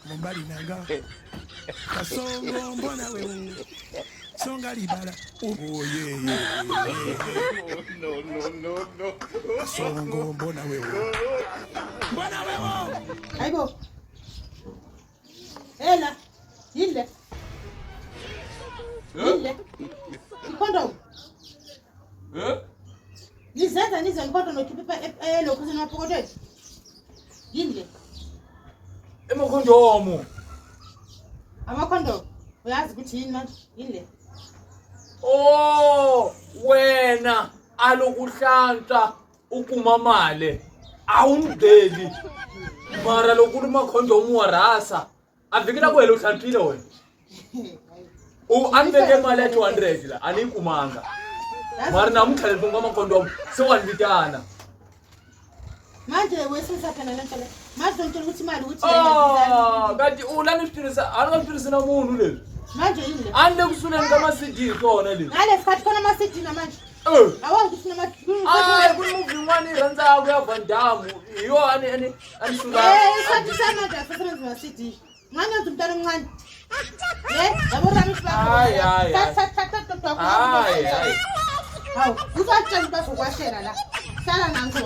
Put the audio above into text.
Mumbali nanga. Kasongo mbona wewe. Songa libala. Oh yeah. No. Kasongo mbona wewe. Mbona wewe. Aibo. Ela. Ile. Ikondo. Nizata nizo ikondo no kipipa elo kuzina mapokote. Ile. Emokondomo. Amakondo. Uyazi ukuthi yini manje? Ile. Oh, wena alokuhlanta ukumamale awumdeli mara lokuluma khondomu wa rasa avikela kwelo uhlantile wena anibeke imali ya 200 la anikumanga mara namkhale ngoma khondomu sewanibitana manje wesisa phela lento le manje ngicela ukuthi imali uthi kanti ulani usitirisa angatirisa na munhu leli manje yini ande kusuneni kama CD khona leli ngale sikhathi khona ama CD namanje awazi kusina kumuvi mwani randza kuya Vandamu iyo ani suka isikhathi samanje asebenza ama CD ngani umntana omncane yabo rami hayi hawu uzatshela bazokwashela la sala nanzo